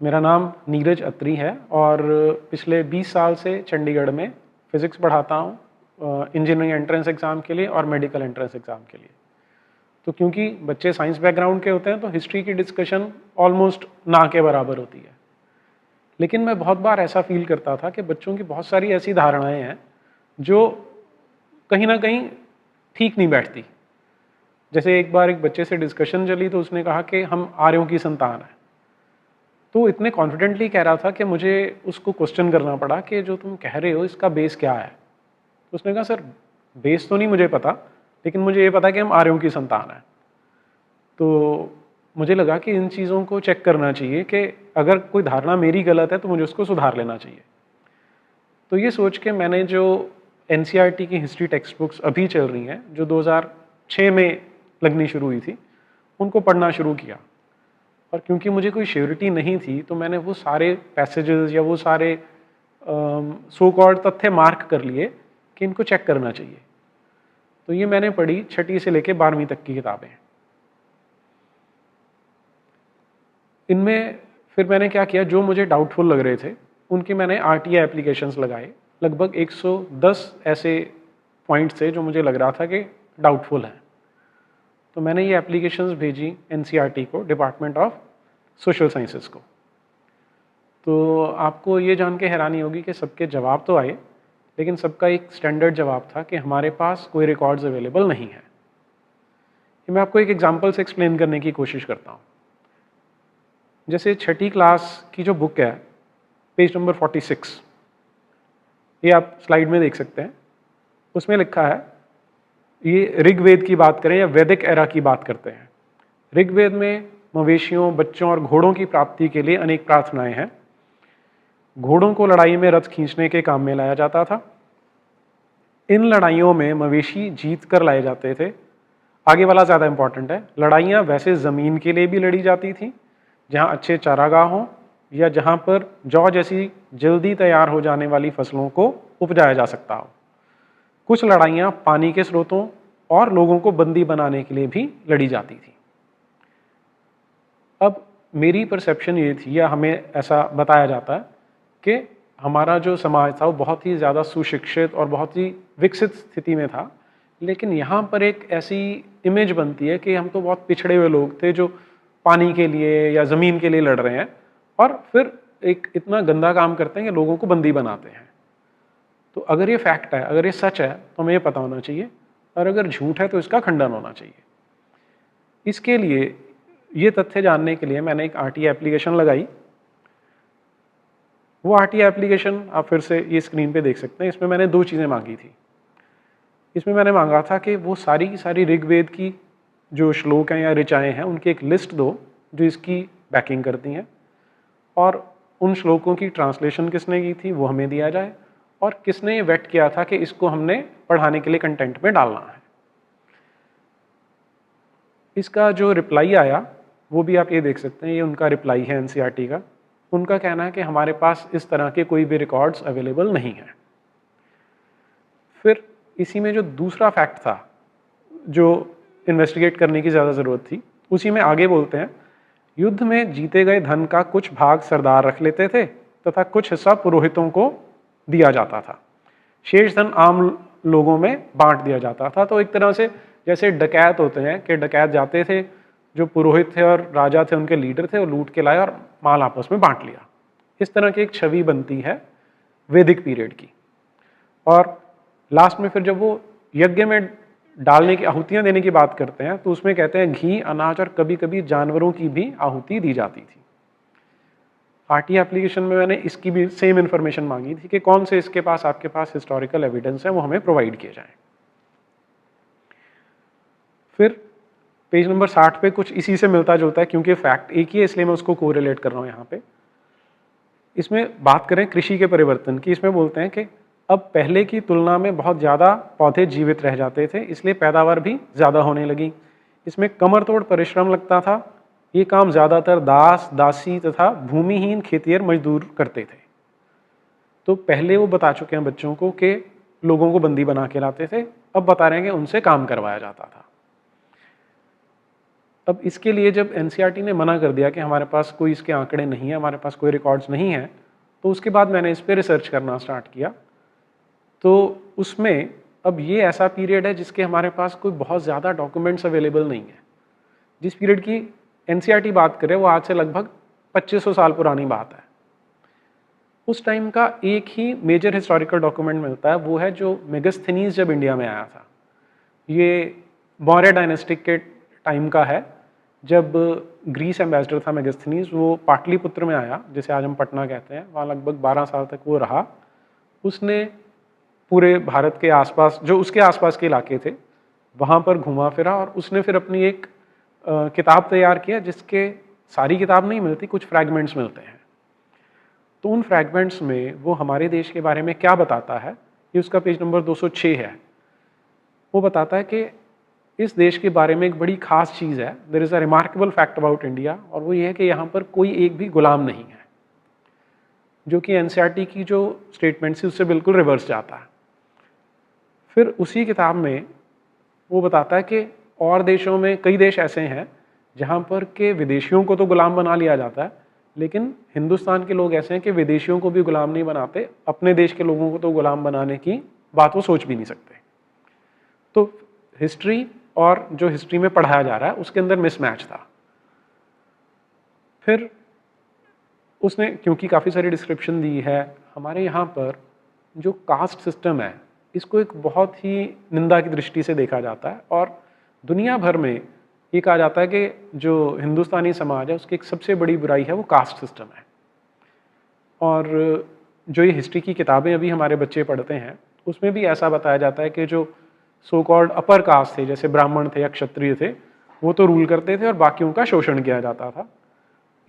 मेरा नाम नीरज अत्री है और पिछले 20 साल से चंडीगढ़ में फ़िज़िक्स पढ़ाता हूँ इंजीनियरिंग एंट्रेंस एग्ज़ाम के लिए और मेडिकल एंट्रेंस एग्ज़ाम के लिए। तो क्योंकि बच्चे साइंस बैकग्राउंड के होते हैं तो हिस्ट्री की डिस्कशन ऑलमोस्ट ना के बराबर होती है। लेकिन मैं बहुत बार ऐसा फील करता था कि बच्चों की बहुत सारी ऐसी धारणाएं हैं जो कहीं ना कहीं ठीक नहीं बैठती। जैसे एक बार एक बच्चे से डिस्कशन चली तो उसने कहा कि हम आर्यों की संतान हैं। तो इतने कॉन्फिडेंटली कह रहा था कि मुझे उसको क्वेश्चन करना पड़ा कि जो तुम कह रहे हो इसका बेस क्या है। तो उसने कहा सर बेस तो नहीं मुझे पता, लेकिन मुझे ये पता कि हम आर्यों की संतान हैं। तो मुझे लगा कि इन चीज़ों को चेक करना चाहिए कि अगर कोई धारणा मेरी गलत है तो मुझे उसको सुधार लेना चाहिए। तो ये सोच के मैंने जो एनसीईआरटी की हिस्ट्री टेक्स्ट बुक्स अभी चल रही हैं जो 2006 में लगनी शुरू हुई थी उनको पढ़ना शुरू किया। और क्योंकि मुझे कोई श्योरिटी नहीं थी तो मैंने वो सारे पैसेजेस या वो सारे सो कॉल्ड तथ्य मार्क कर लिए कि इनको चेक करना चाहिए। तो ये मैंने पढ़ी 6ठी से लेकर 12वीं तक की किताबें। इनमें फिर मैंने क्या किया, जो मुझे डाउटफुल लग रहे थे उनकी मैंने आरटीआई एप्लीकेशंस लगाए। लगभग 110 ऐसे पॉइंट्स थे जो मुझे लग रहा था कि डाउटफुल हैं। तो मैंने ये एप्लीकेशंस भेजी एनसीईआरटी को, डिपार्टमेंट ऑफ सोशल साइंसेस को। तो आपको ये जान के हैरानी होगी कि सबके जवाब तो आए, लेकिन सबका एक स्टैंडर्ड जवाब था कि हमारे पास कोई रिकॉर्ड्स अवेलेबल नहीं है। ये मैं आपको एक एग्जांपल से एक्सप्लेन करने की कोशिश करता हूँ। जैसे 6ठी क्लास की जो बुक है, पेज नंबर 46, ये आप स्लाइड में देख सकते हैं। उसमें लिखा है, ये ऋग्वेद की बात करें या वैदिक एरा की बात करते हैं। ऋग्वेद में मवेशियों, बच्चों और घोड़ों की प्राप्ति के लिए अनेक प्रार्थनाएं हैं। घोड़ों को लड़ाई में रथ खींचने के काम में लाया जाता था। इन लड़ाइयों में मवेशी जीत कर लाए जाते थे। आगे वाला ज़्यादा इंपॉर्टेंट है, लड़ाइयाँ वैसे ज़मीन के लिए भी लड़ी जाती थी जहाँ अच्छे चारागाह हों या जहाँ पर जौ जैसी जल्दी तैयार हो जाने वाली फसलों को उपजाया जा सकता हो। कुछ लड़ाइयाँ पानी के स्रोतों और लोगों को बंदी बनाने के लिए भी लड़ी जाती थी। अब मेरी परसेप्शन ये थी, या हमें ऐसा बताया जाता है कि हमारा जो समाज था वो बहुत ही ज़्यादा सुशिक्षित और बहुत ही विकसित स्थिति में था। लेकिन यहाँ पर एक ऐसी इमेज बनती है कि हम तो बहुत पिछड़े हुए लोग थे जो पानी के लिए या ज़मीन के लिए लड़ रहे हैं, और फिर एक इतना गंदा काम करते हैं कि लोगों को बंदी बनाते हैं। तो अगर ये फैक्ट है, अगर ये सच है तो हमें ये पता होना चाहिए, और अगर झूठ है तो इसका खंडन होना चाहिए। इसके लिए, ये तथ्य जानने के लिए मैंने एक आरटीआई एप्लीकेशन लगाई। वो आरटीआई एप्लीकेशन आप फिर से ये स्क्रीन पे देख सकते हैं। इसमें मैंने 2 चीज़ें मांगी थी। इसमें मैंने मांगा था कि वो सारी की सारी ऋग्वेद की जो श्लोक हैं या ऋचाएँ हैं उनकी एक लिस्ट दो जो इसकी बैकिंग करती हैं, और उन श्लोकों की ट्रांसलेशन किसने की थी वो हमें दिया जाए, और किसने ये वेट किया था कि इसको हमने पढ़ाने के लिए कंटेंट में डालना है। इसका जो रिप्लाई आया वो भी आप ये देख सकते हैं, ये उनका रिप्लाई है एनसीईआरटी का। उनका कहना है कि हमारे पास इस तरह के कोई भी रिकॉर्ड्स अवेलेबल नहीं हैं। फिर इसी में जो दूसरा फैक्ट था जो इन्वेस्टिगेट करने की ज़्यादा ज़रूरत थी, उसी में आगे बोलते हैं, युद्ध में जीते गए धन का कुछ भाग सरदार रख लेते थे तथा कुछ हिस्सा पुरोहितों को दिया जाता था। शेष धन आम लोगों में बांट दिया जाता था। तो एक तरह से जैसे डकैत होते हैं कि डकैत जाते थे, जो पुरोहित थे और राजा थे उनके लीडर थे, वो लूट के लाए और माल आपस में बांट लिया। इस तरह की एक छवि बनती है वैदिक पीरियड की। और लास्ट में फिर जब वो यज्ञ में डालने की, आहुतियां देने की बात करते हैं, तो उसमें कहते हैं घी, अनाज और कभी कभी जानवरों की भी आहुति दी जाती थी। आरटीआई एप्लीकेशन में मैंने इसकी भी सेम इन्फॉर्मेशन मांगी थी कि कौन से इसके पास, आपके पास हिस्टोरिकल एविडेंस है वो हमें प्रोवाइड किए जाए। फिर पेज नंबर 60 पे कुछ इसी से मिलता जुलता है, क्योंकि फैक्ट एक ही है इसलिए मैं उसको कोरिलेट कर रहा हूँ यहाँ पे। इसमें बात करें कृषि के परिवर्तन की, इसमें बोलते हैं कि अब पहले की तुलना में बहुत ज़्यादा पौधे जीवित रह जाते थे, इसलिए पैदावार भी ज़्यादा होने लगी। इसमें कमर तोड़ परिश्रम लगता था, ये काम ज़्यादातर दास, दासी तथा भूमिहीन खेतिहर मजदूर करते थे। तो पहले वो बता चुके हैं बच्चों को कि लोगों को बंदी बना के लाते थे, अब बता रहे हैं कि उनसे काम करवाया जाता था। अब इसके लिए जब एनसीईआरटी ने मना कर दिया कि हमारे पास कोई इसके आंकड़े नहीं है, हमारे पास कोई रिकॉर्ड्स नहीं है, तो उसके बाद मैंने इस पर रिसर्च करना स्टार्ट किया। तो उसमें अब ये ऐसा पीरियड है जिसके हमारे पास कोई बहुत ज़्यादा डॉक्यूमेंट्स अवेलेबल नहीं है। जिस पीरियड की एनसीईआरटी बात करे वो आज से लगभग 2500 साल पुरानी बात है। उस टाइम का एक ही मेजर हिस्टोरिकल डॉक्यूमेंट मिलता है, वो है जो मेगास्थनीज जब इंडिया में आया था। ये मौर्य डायनेस्टिक के टाइम का है, जब ग्रीस एम्बेसडर था मेगास्थनीज, वो पाटलिपुत्र में आया, जिसे आज हम पटना कहते हैं। वहाँ लगभग 12 साल तक वो रहा। उसने पूरे भारत के आसपास, जो उसके आसपास के इलाके थे, वहाँ पर घुमा फिरा और उसने फिर अपनी एक किताब तैयार किया, जिसके सारी किताब नहीं मिलती, कुछ फ्रैगमेंट्स मिलते हैं। तो उन फ्रैगमेंट्स में वो हमारे देश के बारे में क्या बताता है, ये उसका पेज नंबर 206 है। वो बताता है कि इस देश के बारे में एक बड़ी खास चीज़ है, there is a remarkable fact about India, और वो ये है कि यहाँ पर कोई एक भी गुलाम नहीं है, जो कि एनसीईआरटी की जो स्टेटमेंट थी उससे बिल्कुल रिवर्स जाता है। फिर उसी किताब में वो बताता है कि और देशों में कई देश ऐसे हैं जहाँ पर के विदेशियों को तो गुलाम बना लिया जाता है, लेकिन हिंदुस्तान के लोग ऐसे हैं कि विदेशियों को भी गुलाम नहीं बनाते, अपने देश के लोगों को तो गुलाम बनाने की बात वो सोच भी नहीं सकते। तो हिस्ट्री और जो हिस्ट्री में पढ़ाया जा रहा है उसके अंदर मिसमैच था। फिर उसने, क्योंकि काफ़ी सारी डिस्क्रिप्शन दी है, हमारे यहाँ पर जो कास्ट सिस्टम है इसको एक बहुत ही निंदा की दृष्टि से देखा जाता है, और दुनिया भर में ये कहा जाता है कि जो हिंदुस्तानी समाज है उसकी एक सबसे बड़ी बुराई है वो कास्ट सिस्टम है। और जो ये हिस्ट्री की किताबें अभी हमारे बच्चे पढ़ते हैं उसमें भी ऐसा बताया जाता है कि जो सो कॉल्ड अपर कास्ट थे, जैसे ब्राह्मण थे या क्षत्रिय थे, वो तो रूल करते थे और बाकियों का शोषण किया जाता था।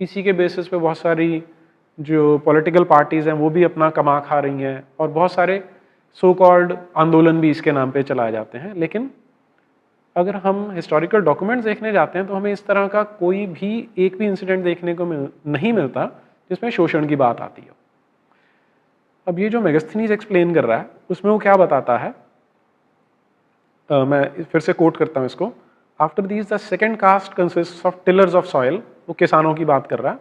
इसी के बेसिस पे बहुत सारी जो पॉलिटिकल पार्टीज़ हैं वो भी अपना कमा खा रही हैं, और बहुत सारे सो कॉल्ड आंदोलन भी इसके नाम पे चलाए जाते हैं। लेकिन अगर हम हिस्टोरिकल डॉक्यूमेंट्स देखने जाते हैं तो हमें इस तरह का कोई भी एक भी इंसिडेंट देखने को नहीं मिलता जिसमें शोषण की बात आती हो। अब ये जो मेगास्थनीज एक्सप्लेन कर रहा है उसमें वो क्या बताता है, मैं फिर से कोट करता हूँ इसको। After these the second caste consist of tillers of soil, वो किसानों की बात कर रहा है,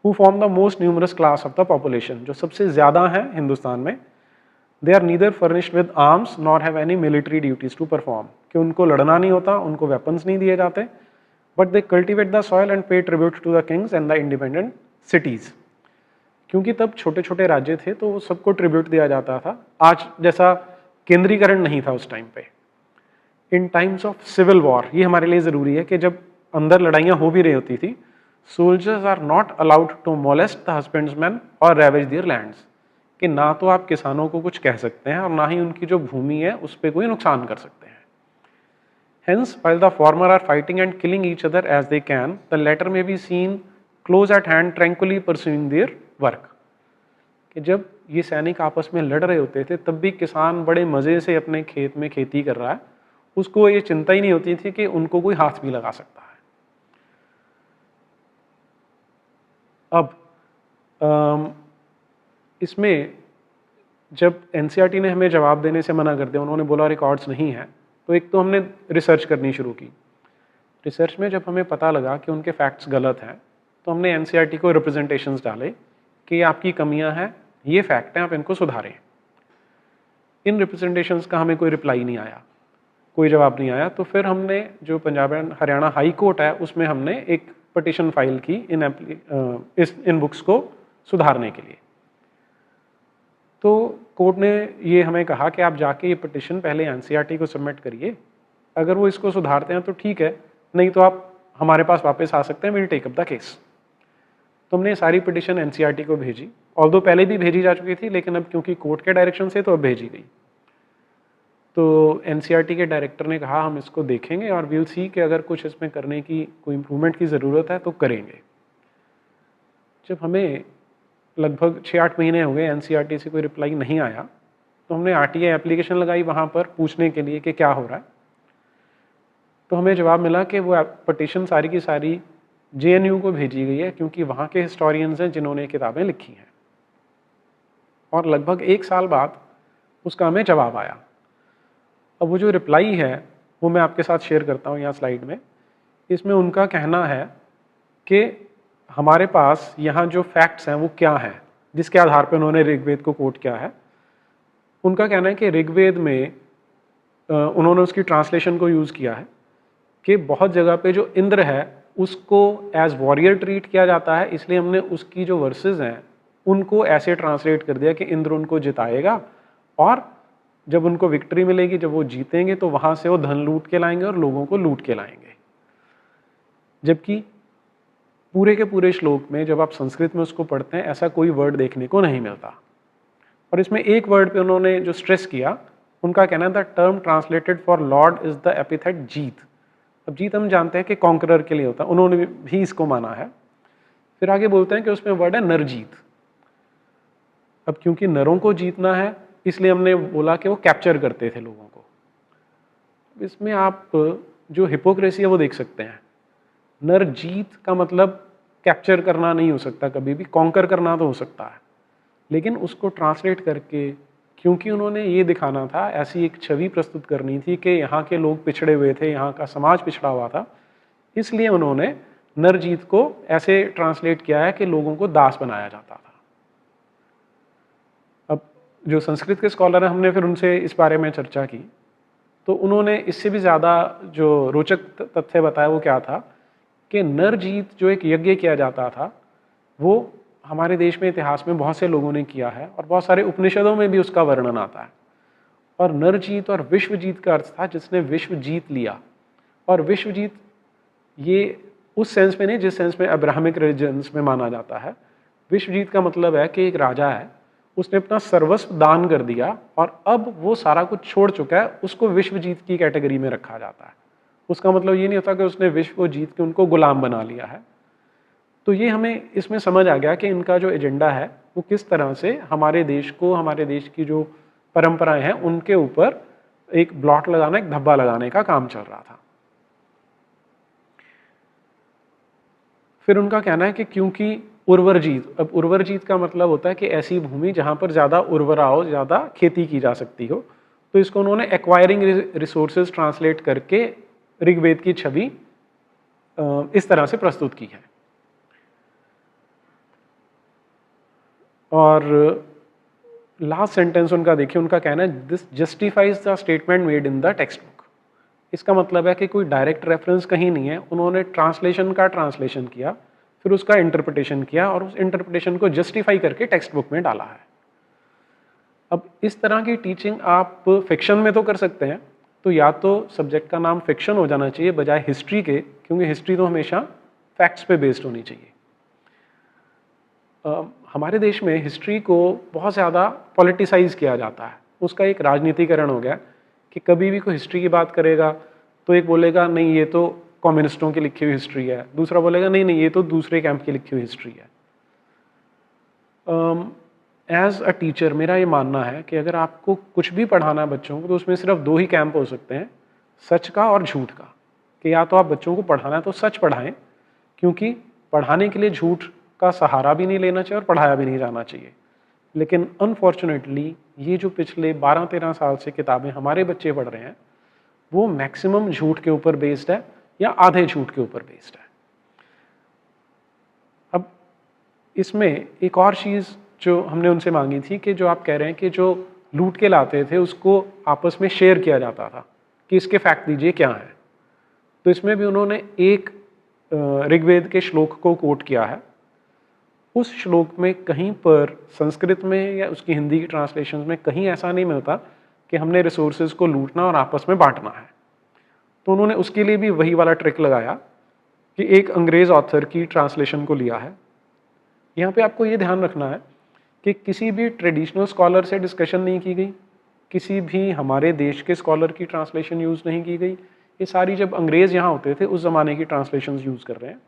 who form the most numerous class of the population, जो सबसे ज़्यादा है हिंदुस्तान में। They are neither furnished with arms nor have any military duties to perform, कि उनको लड़ना नहीं होता, उनको वेपन्स नहीं दिए जाते, but they cultivate the soil and pay tribute to the kings and the independent cities. क्योंकि तब छोटे छोटे राज्य थे तो सबको ट्रिब्यूट दिया जाता था, आज जैसा केंद्रीकरण नहीं था उस टाइम पे। इन टाइम्स ऑफ सिविल वॉर, ये हमारे लिए ज़रूरी है कि जब अंदर लड़ाइयाँ हो भी रही होती थी, soldiers are not allowed to molest the husbandsman और रैवेज देयर लैंड्स, कि ना तो आप किसानों को कुछ कह सकते हैं और ना ही उनकी जो भूमि है उस पर कोई नुकसान कर सकते हैं। Hence, while the former are fighting and killing each other as they can, the latter may be seen close at hand tranquilly pursuing their work. कि जब ये सैनिक आपस में लड़ रहे होते थे तब भी किसान बड़े मज़े से अपने खेत में खेती कर रहा है, उसको ये चिंता ही नहीं होती थी कि उनको कोई हाथ भी लगा सकता है। अब इसमें जब एनसीईआरटी ने हमें जवाब देने से मना कर दिया, उन्होंने बोला रिकॉर्ड्स नहीं है, तो एक तो हमने रिसर्च करनी शुरू की। रिसर्च में जब हमें पता लगा कि उनके फैक्ट्स गलत हैं तो हमने एनसीईआरटी को रिप्रेजेंटेशंस डाले कि आपकी कमियां हैं, ये फैक्ट हैं, आप इनको सुधारें। इन रिप्रेजेंटेशंस का हमें कोई रिप्लाई नहीं आया, कोई जवाब नहीं आया। तो फिर हमने जो Punjab and Haryana high court है उसमें हमने एक पटिशन फाइल की इन बुक्स को सुधारने के लिए। तो कोर्ट ने ये हमें कहा कि आप जाके ये पटिशन पहले एनसीईआरटी को सबमिट करिए, अगर वो इसको सुधारते हैं तो ठीक है, नहीं तो आप हमारे पास वापस आ सकते हैं, will take up the case. तो हमने सारी पिटिशन एनसीईआरटी को भेजी, ऑल्दो पहले भी भेजी जा चुकी थी, लेकिन अब क्योंकि कोर्ट के डायरेक्शन से तो अब भेजी गई। तो एनसीईआरटी के डायरेक्टर ने कहा हम इसको देखेंगे और विल सी कि अगर कुछ इसमें करने की कोई इम्प्रूवमेंट की ज़रूरत है तो करेंगे। जब हमें लगभग 6-8 महीने हो गए एनसीईआरटी से कोई रिप्लाई नहीं आया, तो हमने आरटीआई एप्लीकेशन लगाई वहाँ पर पूछने के लिए कि क्या हो रहा है। तो हमें जवाब मिला कि वो पटिशन सारी की सारी JNU को भेजी गई है, क्योंकि वहाँ के हिस्टोरियंस हैं जिन्होंने ये किताबें लिखी हैं। और लगभग 1 साल बाद उसका हमें जवाब आया। अब वो जो रिप्लाई है वो मैं आपके साथ शेयर करता हूँ यहाँ स्लाइड में। इसमें उनका कहना है कि हमारे पास यहाँ जो फैक्ट्स हैं वो क्या हैं, जिसके आधार पर उन्होंने ऋग्वेद को कोट किया है। उनका कहना है कि ऋग्वेद में उन्होंने उसकी ट्रांसलेशन को यूज़ किया है कि बहुत जगह पे जो इंद्र है उसको एज वॉरियर ट्रीट किया जाता है, इसलिए हमने उसकी जो वर्सेस हैं उनको ऐसे ट्रांसलेट कर दिया कि इंद्र उनको जिताएगा और जब उनको विक्ट्री मिलेगी, जब वो जीतेंगे तो वहाँ से वो धन लूट के लाएंगे और लोगों को लूट के लाएंगे। जबकि पूरे के पूरे श्लोक में जब आप संस्कृत में उसको पढ़ते हैं ऐसा कोई वर्ड देखने को नहीं मिलता। और इसमें एक वर्ड पे उन्होंने जो स्ट्रेस किया, उनका कहना था term translated for lord is the epithet Jit. अब जीत हम जानते हैं कि कॉन्करर के लिए होता है, उन्होंने भी इसको माना है। फिर आगे बोलते हैं कि उसमें वर्ड है नरजीत। अब क्योंकि नरों को जीतना है इसलिए हमने बोला कि वो कैप्चर करते थे लोगों को। इसमें आप जो हिपोक्रेसी है वो देख सकते हैं। नरजीत का मतलब कैप्चर करना नहीं हो सकता, कभी भी कॉन्कर करना तो हो सकता है, लेकिन उसको ट्रांसलेट करके, क्योंकि उन्होंने ये दिखाना था, ऐसी एक छवि प्रस्तुत करनी थी कि यहाँ के लोग पिछड़े हुए थे, यहाँ का समाज पिछड़ा हुआ था, इसलिए उन्होंने नरजीत को ऐसे ट्रांसलेट किया है कि लोगों को दास बनाया जाता था। अब जो संस्कृत के स्कॉलर हैं, हमने फिर उनसे इस बारे में चर्चा की, तो उन्होंने इससे भी ज़्यादा जो रोचक तथ्य बताया वो क्या था कि नरजीत जो एक यज्ञ किया जाता था वो हमारे देश में इतिहास में बहुत से लोगों ने किया है और बहुत सारे उपनिषदों में भी उसका वर्णन आता है। और नरजीत और विश्वजीत का अर्थ था जिसने विश्व जीत लिया। और विश्वजीत ये उस सेंस में नहीं जिस सेंस में अब्राहमिक रिलीजन्स में माना जाता है। विश्वजीत का मतलब है कि एक राजा है, उसने अपना सर्वस्व दान कर दिया और अब वो सारा कुछ छोड़ चुका है, उसको विश्वजीत की कैटेगरी में रखा जाता है। उसका मतलब ये नहीं होता कि उसने विश्व को जीत के उनको गुलाम बना लिया है। तो ये हमें इसमें समझ आ गया कि इनका जो एजेंडा है वो किस तरह से हमारे देश को, हमारे देश की जो परंपराएं हैं उनके ऊपर एक ब्लॉट लगाना, एक धब्बा लगाने का काम चल रहा था। फिर उनका कहना है कि क्योंकि उर्वरजीत, अब उर्वरजीत का मतलब होता है कि ऐसी भूमि जहां पर ज़्यादा उर्वरा हो, ज़्यादा खेती की जा सकती हो, तो इसको उन्होंने एक्वायरिंग रिसोर्सेज ट्रांसलेट करके ऋग्वेद की छवि इस तरह से प्रस्तुत की है। और लास्ट सेंटेंस उनका देखिए, उनका कहना है this justifies the statement made in the text book. इसका मतलब है कि कोई डायरेक्ट रेफरेंस कहीं नहीं है, उन्होंने ट्रांसलेशन का ट्रांसलेशन किया, फिर उसका इंटरप्रिटेशन किया और उस इंटरप्रिटेशन को जस्टिफाई करके टेक्स्ट बुक में डाला है। अब इस तरह की टीचिंग आप फिक्शन में तो कर सकते हैं, तो या तो सब्जेक्ट का नाम फिक्शन हो जाना चाहिए बजाय हिस्ट्री के, क्योंकि हिस्ट्री तो हमेशा फैक्ट्स पे बेस्ड होनी चाहिए। हमारे देश में हिस्ट्री को बहुत ज़्यादा पॉलिटिसाइज किया जाता है, उसका एक राजनीतिकरण हो गया कि कभी भी कोई हिस्ट्री की बात करेगा तो एक बोलेगा नहीं ये तो कम्युनिस्टों की लिखी हुई हिस्ट्री है, दूसरा बोलेगा नहीं नहीं ये तो दूसरे कैंप की लिखी हुई हिस्ट्री है। एज अ टीचर मेरा ये मानना है कि अगर आपको कुछ भी पढ़ाना है बच्चों को तो उसमें सिर्फ 2 ही कैंप हो सकते हैं, सच का और झूठ का। कि या तो आप बच्चों को पढ़ाना है तो सच पढ़ाएं, क्योंकि पढ़ाने के लिए झूठ का सहारा भी नहीं लेना चाहिए और पढ़ाया भी नहीं जाना चाहिए। लेकिन अनफॉर्चुनेटली ये जो पिछले 12-13 साल से किताबें हमारे बच्चे पढ़ रहे हैं वो मैक्सिमम झूठ के ऊपर बेस्ड है या आधे झूठ के ऊपर बेस्ड है। अब इसमें एक और चीज़ जो हमने उनसे मांगी थी कि जो आप कह रहे हैं कि जो लूट के लाते थे उसको आपस में शेयर किया जाता था कि इसके फैक्ट दीजिए क्या है, तो इसमें भी उन्होंने एक ऋग्वेद के श्लोक को कोट किया है। उस श्लोक में कहीं पर संस्कृत में या उसकी हिंदी की ट्रांसलेशन में कहीं ऐसा नहीं मिलता कि हमने रिसोर्सेज को लूटना और आपस में बांटना है। तो उन्होंने उसके लिए भी वही वाला ट्रिक लगाया कि एक अंग्रेज ऑथर की ट्रांसलेशन को लिया है। यहाँ पे आपको ये ध्यान रखना है कि किसी भी ट्रेडिशनल स्कॉलर से डिस्कशन नहीं की गई, किसी भी हमारे देश के स्कॉलर की ट्रांसलेशन यूज़ नहीं की गई। ये सारी जब अंग्रेज़ यहाँ होते थे उस ज़माने की ट्रांसलेशन यूज़ कर रहे हैं।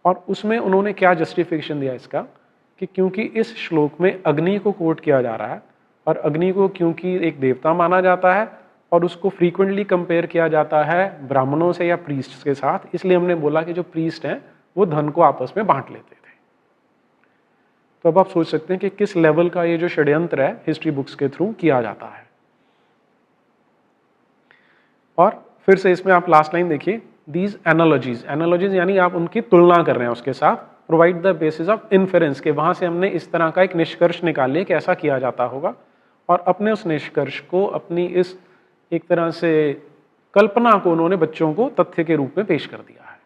और उसमें उन्होंने क्या जस्टिफिकेशन दिया इसका कि क्योंकि इस श्लोक में अग्नि को कोट किया जा रहा है और अग्नि को क्योंकि एक देवता माना जाता है और उसको फ्रीक्वेंटली कंपेयर किया जाता है ब्राह्मणों से या प्रीस्ट्स के साथ, इसलिए हमने बोला कि जो प्रीस्ट हैं वो धन को आपस में बांट लेते थे। तो अब आप सोच सकते हैं कि किस लेवल का ये जो षड्यंत्र है हिस्ट्री बुक्स के थ्रू किया जाता है। और फिर से इसमें आप लास्ट लाइन देखिए, दीज एनालॉजीज, एनालॉजीज यानी आप उनकी तुलना कर रहे हैं उसके साथ, provide the basis of inference, के वहां से हमने इस तरह का एक निष्कर्ष निकाल लिया कि ऐसा किया जाता होगा, और अपने उस निष्कर्ष को, अपनी इस एक तरह से कल्पना को उन्होंने बच्चों को तथ्य के रूप में पेश कर दिया है।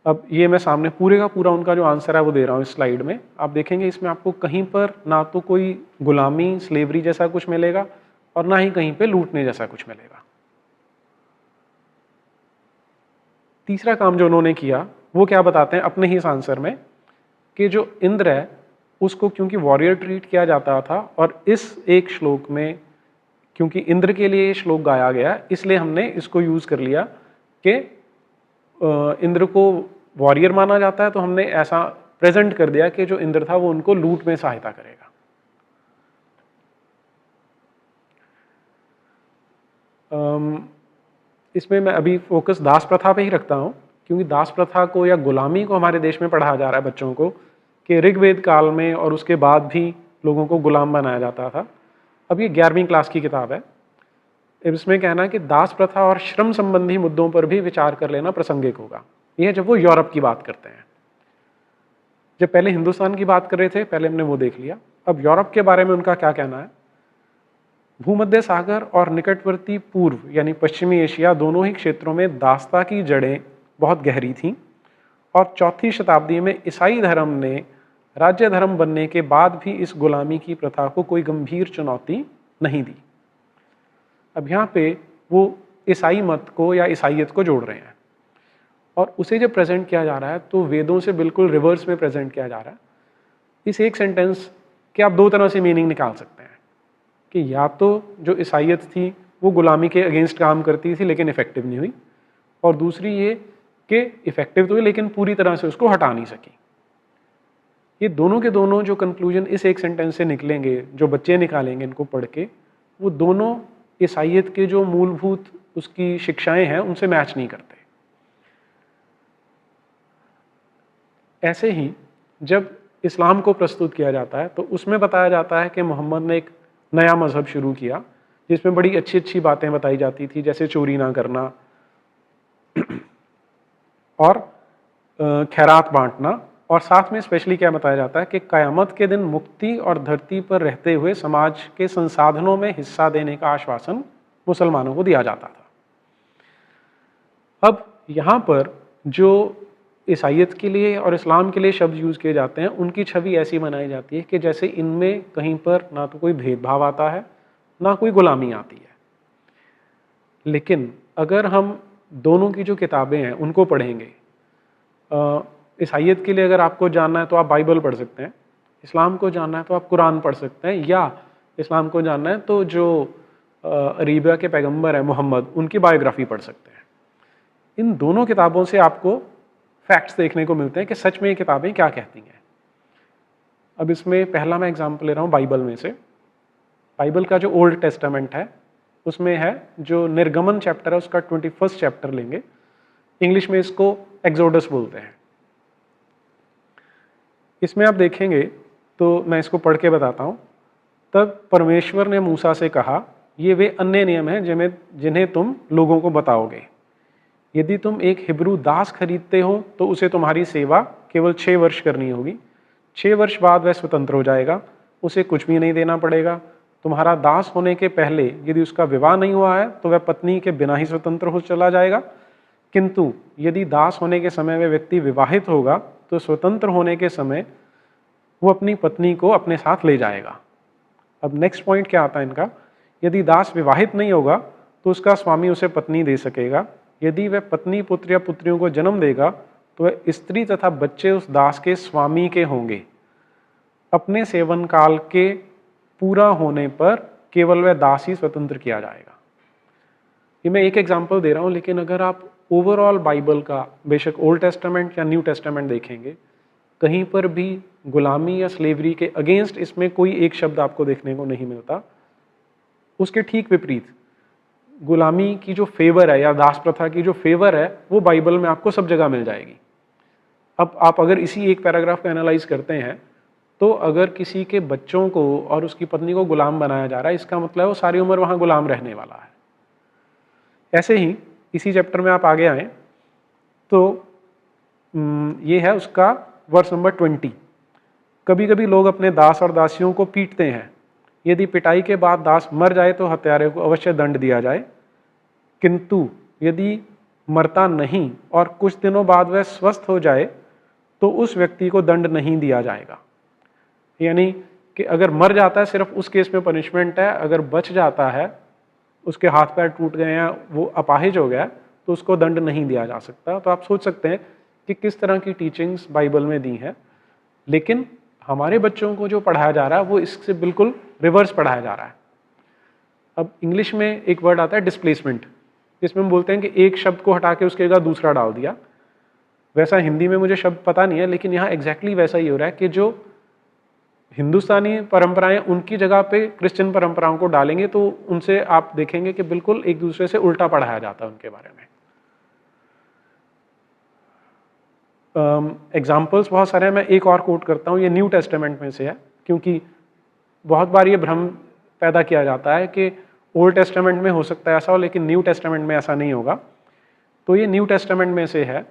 अब ये मैं सामने पूरे का पूरा उनका जो आंसर है वो दे रहा हूँ इस स्लाइड में। आप देखेंगे इसमें आपको कहीं पर ना तो कोई गुलामी, स्लेवरी जैसा कुछ मिलेगा और ना ही कहीं पे लूटने जैसा कुछ मिलेगा। तीसरा काम जो उन्होंने किया वो क्या बताते हैं अपने ही इस आंसर में, कि जो इंद्र है उसको क्योंकि वॉरियर ट्रीट किया जाता था, और इस एक श्लोक में क्योंकि इंद्र के लिए ये श्लोक गाया गया, इसलिए हमने इसको यूज कर लिया कि इंद्र को वॉरियर माना जाता है, तो हमने ऐसा प्रेजेंट कर दिया कि जो इंद्र था वो उनको लूट में सहायता करेगा। इसमें मैं अभी फोकस दास प्रथा पे ही रखता हूँ, क्योंकि दास प्रथा को या गुलामी को हमारे देश में पढ़ाया जा रहा है बच्चों को, कि ऋग्वेद काल में और उसके बाद भी लोगों को गुलाम बनाया जाता था। अब ये 11वीं क्लास की किताब है। इसमें कहना है कि दास प्रथा और श्रम संबंधी मुद्दों पर भी विचार कर लेना प्रासंगिक होगा। यह जब वो यूरोप की बात करते हैं। जब पहले हिंदुस्तान की बात कर रहे थे, पहले हमने वो देख लिया, अब यूरोप के बारे में उनका क्या कहना है। भूमध्य सागर और निकटवर्ती पूर्व यानी पश्चिमी एशिया दोनों ही क्षेत्रों में दासता की जड़ें बहुत गहरी थीं, और 4वीं शताब्दी में ईसाई धर्म ने राज्य धर्म बनने के बाद भी इस गुलामी की प्रथा को कोई गंभीर चुनौती नहीं दी। अब यहाँ पे वो ईसाई मत को या ईसाइयत को जोड़ रहे हैं, और उसे जब प्रेजेंट किया जा रहा है तो वेदों से बिल्कुल रिवर्स में प्रेजेंट किया जा रहा है। इस एक सेंटेंस के आप दो तरह से मीनिंग निकाल सकते हैं, कि या तो जो ईसाइयत थी वो गुलामी के अगेंस्ट काम करती थी लेकिन इफेक्टिव नहीं हुई, और दूसरी ये कि इफेक्टिव तो हुई लेकिन पूरी तरह से उसको हटा नहीं सकी। ये दोनों के दोनों जो कंक्लूजन इस एक सेंटेंस से निकलेंगे, जो बच्चे निकालेंगे इनको पढ़ के, वो दोनों ईसाइयत के जो मूलभूत उसकी शिक्षाएं हैं उनसे मैच नहीं करते। ऐसे ही जब इस्लाम को प्रस्तुत किया जाता है तो उसमें बताया जाता है कि मोहम्मद ने एक नया मजहब शुरू किया जिसमें बड़ी अच्छी अच्छी बातें बताई जाती थी, जैसे चोरी ना करना और खैरात बांटना, और साथ में स्पेशली क्या बताया जाता है कि कयामत के दिन मुक्ति और धरती पर रहते हुए समाज के संसाधनों में हिस्सा देने का आश्वासन मुसलमानों को दिया जाता था। अब यहाँ पर जो ईसाइयत के लिए और इस्लाम के लिए शब्द यूज किए जाते हैं, उनकी छवि ऐसी बनाई जाती है कि जैसे इनमें कहीं पर ना तो कोई भेदभाव आता है ना कोई गुलामी आती है। लेकिन अगर हम दोनों की जो किताबें हैं उनको पढ़ेंगे, ईसाइयत के लिए अगर आपको जानना है तो आप बाइबल पढ़ सकते हैं, इस्लाम को जानना है तो आप कुरान पढ़ सकते हैं, या इस्लाम को जानना है तो जो अरेबिया के पैगंबर हैं मोहम्मद, उनकी बायोग्राफी पढ़ सकते हैं। इन दोनों किताबों से आपको फैक्ट्स देखने को मिलते हैं कि सच में ये किताबें क्या कहती हैं। अब इसमें पहला मैं एग्जाम्पल ले रहा हूँ बाइबल में से। बाइबल का जो ओल्ड टेस्टामेंट है उसमें है जो निर्गमन चैप्टर है उसका 21st चैप्टर लेंगे, इंग्लिश में इसको एक्सोडस बोलते हैं। इसमें आप देखेंगे तो मैं इसको पढ़ के बताता हूँ। तब परमेश्वर ने मूसा से कहा, ये वे अन्य नियम हैं जिन्हें तुम लोगों को बताओगे। यदि तुम एक हिब्रू दास खरीदते हो तो उसे तुम्हारी सेवा केवल 6 वर्ष करनी होगी। 6 वर्ष बाद वह स्वतंत्र हो जाएगा, उसे कुछ भी नहीं देना पड़ेगा। तुम्हारा दास होने के पहले यदि उसका विवाह नहीं हुआ है तो वह पत्नी के बिना ही स्वतंत्र हो चला जाएगा, किंतु यदि दास होने के समय वह व्यक्ति विवाहित होगा तो स्वतंत्र होने के समय वो अपनी पत्नी को अपने साथ ले जाएगा। अब नेक्स्ट पॉइंट क्या आता है इनका, यदि दास विवाहित नहीं होगा तो उसका स्वामी उसे पत्नी दे सकेगा। यदि वह पत्नी पुत्र या पुत्रियों को जन्म देगा तो वह स्त्री तथा बच्चे उस दास के स्वामी के होंगे। अपने सेवन काल के पूरा होने पर केवल वह दास ही स्वतंत्र किया जाएगा। ये मैं एक एग्जांपल दे रहा हूँ, लेकिन अगर आप ओवरऑल बाइबल का बेशक ओल्ड टेस्टामेंट या न्यू टेस्टामेंट देखेंगे, कहीं पर भी गुलामी या स्लेवरी के अगेंस्ट इसमें कोई एक शब्द आपको देखने को नहीं मिलता। उसके ठीक विपरीत गुलामी की जो फेवर है या दास प्रथा की जो फेवर है वो बाइबल में आपको सब जगह मिल जाएगी। अब आप अगर इसी एक पैराग्राफ को एनालाइज करते हैं तो अगर किसी के बच्चों को और उसकी पत्नी को गुलाम बनाया जा रहा है, इसका मतलब वो सारी उम्र वहां गुलाम रहने वाला है। ऐसे ही इसी चैप्टर में आप आगे आए तो ये है उसका वर्स नंबर 20। कभी कभी लोग अपने दास और दासियों को पीटते हैं, यदि पिटाई के बाद दास मर जाए तो हत्यारे को अवश्य दंड दिया जाए, किंतु यदि मरता नहीं और कुछ दिनों बाद वह स्वस्थ हो जाए तो उस व्यक्ति को दंड नहीं दिया जाएगा। यानी कि अगर मर जाता है सिर्फ उस केस में पनिशमेंट है, अगर बच जाता है, उसके हाथ पैर टूट गए हैं, वो अपाहिज हो गया, तो उसको दंड नहीं दिया जा सकता। तो आप सोच सकते हैं कि किस तरह की टीचिंग्स बाइबल में दी हैं। लेकिन हमारे बच्चों को जो पढ़ाया जा रहा है वो इससे बिल्कुल रिवर्स पढ़ाया जा रहा है। अब इंग्लिश में एक वर्ड आता है डिस्प्लेसमेंट, जिसमें हम बोलते हैं कि एक शब्द को हटा के उसके जगह दूसरा डाल दिया। वैसा हिंदी में मुझे शब्द पता नहीं है, लेकिन यहाँ एग्जैक्टली वैसा ही हो रहा है कि जो हिंदुस्तानी परंपराएं उनकी जगह पे क्रिश्चियन परंपराओं को डालेंगे तो उनसे आप देखेंगे कि बिल्कुल एक दूसरे से उल्टा पढ़ाया जाता है उनके बारे में। एग्जाम्पल्स बहुत सारे हैं, मैं एक और कोट करता हूँ, ये न्यू टेस्टामेंट में से है, क्योंकि बहुत बार ये भ्रम पैदा किया जाता है कि ओल्ड टेस्टामेंट में हो सकता है ऐसा हो लेकिन न्यू टेस्टामेंट में ऐसा नहीं होगा। तो ये न्यू टेस्टामेंट में से है,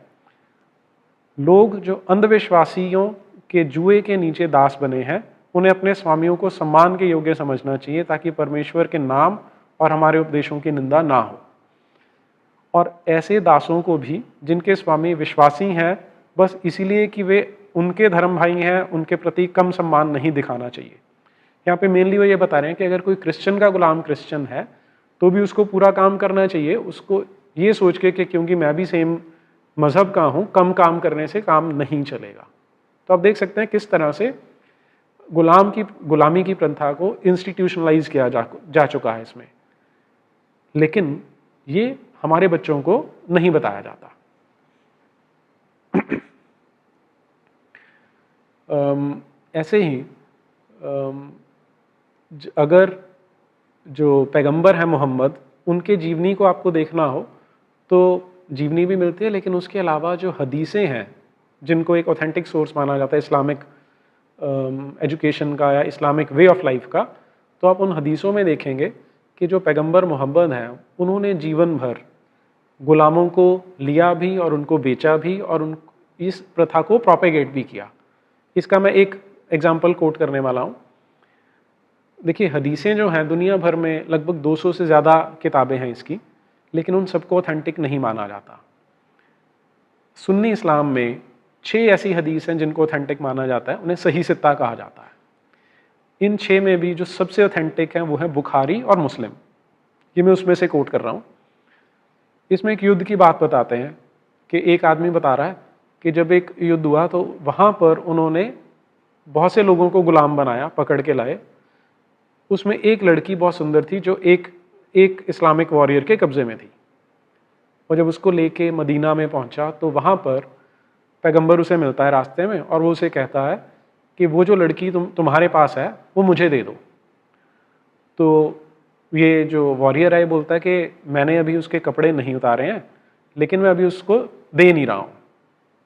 लोग जो अंधविश्वासियों के जुए के नीचे दास बने हैं उन्हें अपने स्वामियों को सम्मान के योग्य समझना चाहिए ताकि परमेश्वर के नाम और हमारे उपदेशों की निंदा ना हो। और ऐसे दासों को भी जिनके स्वामी विश्वासी हैं बस इसीलिए कि वे उनके धर्म भाई हैं, उनके प्रति कम सम्मान नहीं दिखाना चाहिए। यहाँ पे मेनली वो ये बता रहे हैं कि अगर कोई क्रिश्चियन का गुलाम क्रिश्चियन है तो भी उसको पूरा काम करना चाहिए, उसको ये सोच के कि क्योंकि मैं भी सेम मजहब का हूँ, कम काम करने से काम नहीं चलेगा। तो आप देख सकते हैं किस तरह से गुलामी की प्रथा को इंस्टीट्यूशनलाइज किया जा चुका है इसमें। लेकिन ये हमारे बच्चों को नहीं बताया जाता। ऐसे ही अगर जो पैगंबर है मोहम्मद, उनके जीवनी को आपको देखना हो तो जीवनी भी मिलती है, लेकिन उसके अलावा जो हदीसें हैं जिनको एक ऑथेंटिक सोर्स माना जाता है इस्लामिक एजुकेशन का या इस्लामिक वे ऑफ लाइफ का, तो आप उन हदीसों में देखेंगे कि जो पैगंबर मोहम्मद हैं उन्होंने जीवन भर गुलामों को लिया भी और उनको बेचा भी और उन इस प्रथा को प्रोपेगेट भी किया। इसका मैं एक एग्जाम्पल कोट करने वाला हूँ। देखिए, हदीसें जो हैं दुनिया भर में लगभग 200 से ज़्यादा किताबें हैं इसकी, लेकिन उन सबको ऑथेंटिक नहीं माना जाता। सुन्नी इस्लाम में 6 ऐसी हदीस हैं जिनको ऑथेंटिक माना जाता है, उन्हें सही सित्ता कहा जाता है। इन 6 में भी जो सबसे ऑथेंटिक हैं वो है बुखारी और मुस्लिम। ये मैं उसमें से कोट कर रहा हूँ। इसमें एक युद्ध की बात बताते हैं कि एक आदमी बता रहा है कि जब एक युद्ध हुआ तो वहाँ पर उन्होंने बहुत से लोगों को गुलाम बनाया, पकड़ के लाए। उसमें एक लड़की बहुत सुंदर थी जो एक इस्लामिक वॉरियर के कब्जे में थी, और जब उसको लेके मदीना में पहुंचा तो वहाँ पर पैगंबर उसे मिलता है रास्ते में और वो उसे कहता है कि वो जो लड़की तुम्हारे पास है वो मुझे दे दो। तो ये जो वॉरियर है बोलता है कि मैंने अभी उसके कपड़े नहीं उतारे हैं, लेकिन मैं अभी उसको दे नहीं रहा हूँ।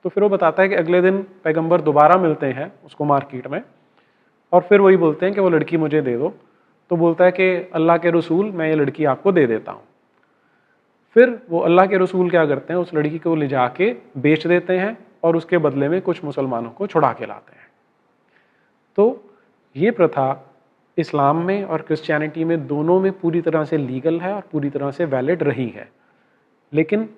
तो फिर वो बताता है कि अगले दिन पैगंबर दोबारा मिलते हैं उसको मार्केट में और फिर वही बोलते हैं कि वो लड़की मुझे दे दो। तो बोलता है कि अल्लाह के रसूल, मैं ये लड़की आपको दे देता हूँ। फिर वो अल्लाह के रसूल क्या करते हैं, उस लड़की को ले जाके बेच देते हैं और उसके बदले में कुछ मुसलमानों को छुड़ा के लाते हैं। तो ये प्रथा इस्लाम में और क्रिश्चियनिटी में दोनों में पूरी तरह से लीगल है और पूरी तरह से वैलिड रही है। लेकिन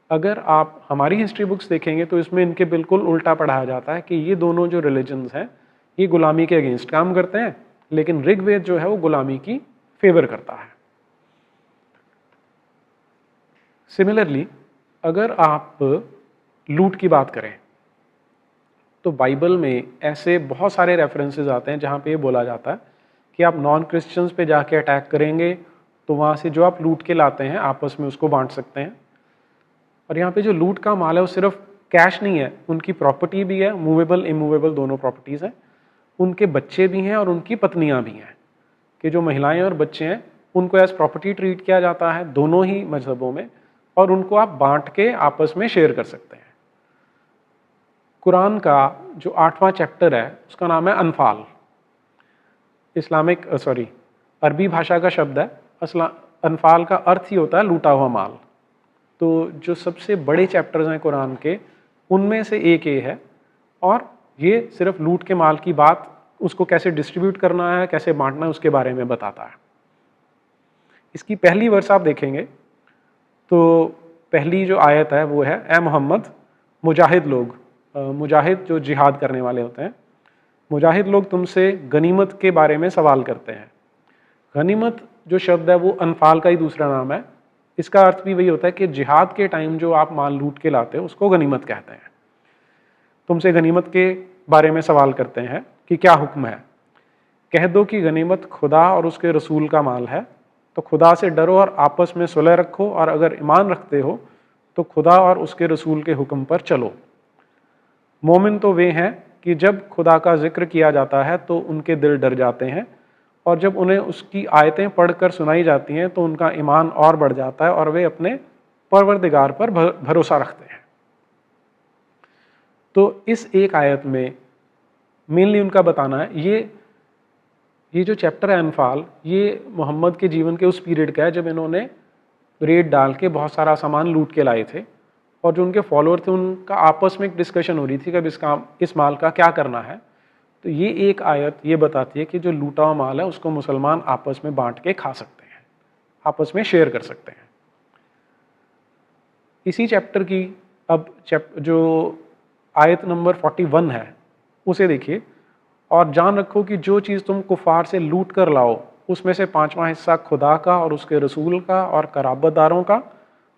अगर आप हमारी हिस्ट्री बुक्स देखेंगे तो इसमें इनके बिल्कुल उल्टा पढ़ाया जाता है कि ये दोनों जो रिलीजन्स हैं ये गुलामी के अगेंस्ट काम करते हैं, लेकिन ऋग्वेद जो है वो गुलामी की फेवर करता है। सिमिलरली अगर आप लूट की बात करें तो बाइबल में ऐसे बहुत सारे रेफरेंसेस आते हैं जहाँ पे ये बोला जाता है कि आप नॉन क्रिश्चियंस पे जाके अटैक करेंगे तो वहाँ से जो आप लूट के लाते हैं आपस में उसको बांट सकते हैं। और यहाँ पे जो लूट का माल है वो सिर्फ कैश नहीं है, उनकी प्रॉपर्टी भी है, मूवेबल इमूवेबल दोनों प्रॉपर्टीज़ हैं, उनके बच्चे भी हैं और उनकी पत्नियाँ भी हैं, कि जो महिलाएं और बच्चे हैं उनको एज प्रॉपर्टी ट्रीट किया जाता है दोनों ही मजहबों में, और उनको आप बांट के आपस में शेयर कर सकते हैं। कुरान का जो 8वां चैप्टर है उसका नाम है अनफाल। अरबी भाषा का शब्द है। अनफाल का अर्थ ही होता है लूटा हुआ माल। तो जो सबसे बड़े चैप्टर्स हैं कुरान के, उनमें से एक ये है, और ये सिर्फ लूट के माल की बात, उसको कैसे डिस्ट्रीब्यूट करना है, कैसे बांटना है, उसके बारे में बताता है। इसकी पहली वर्स आप देखेंगे तो पहली जो आयत है वो है, ए मोहम्मद, मुजाहिद लोग, मुजाहिद जो जिहाद करने वाले होते हैं, मुजाहिद लोग तुमसे गनीमत के बारे में सवाल करते हैं। गनीमत जो शब्द है वो अनफाल का ही दूसरा नाम है। इसका अर्थ भी वही होता है कि जिहाद के टाइम जो आप माल लूट के लाते हो उसको गनीमत कहते हैं। तुमसे गनीमत के बारे में सवाल करते हैं कि क्या हुक्म है। कह दो कि गनीमत खुदा और उसके रसूल का माल है, तो खुदा से डरो और आपस में सुलह रखो, और अगर ईमान रखते हो तो खुदा और उसके रसूल के हुक्म पर चलो। मोमिन तो वे हैं कि जब खुदा का जिक्र किया जाता है तो उनके दिल डर जाते हैं, और जब उन्हें उसकी आयतें पढ़कर सुनाई जाती हैं तो उनका ईमान और बढ़ जाता है, और वे अपने परवरदिगार पर भरोसा रखते हैं। तो इस एक आयत में मेनली उनका बताना है, ये जो चैप्टर है अनफाल, ये मोहम्मद के जीवन के उस पीरियड का है जब इन्होंने रेड डाल के बहुत सारा सामान लूट के लाए थे, और जो उनके फॉलोअर थे उनका आपस में एक डिस्कशन हो रही थी कि इस माल का क्या करना है। तो ये एक आयत ये बताती है कि जो लूटा हुआ माल है उसको मुसलमान आपस में बांट के खा सकते हैं, आपस में शेयर कर सकते हैं। इसी चैप्टर की अब जो आयत नंबर 41 है उसे देखिए, और जान रखो कि जो चीज़ तुम कुफार से लूट कर लाओ उसमें से 5वां हिस्सा खुदा का और उसके रसूल का और कराबतदारों का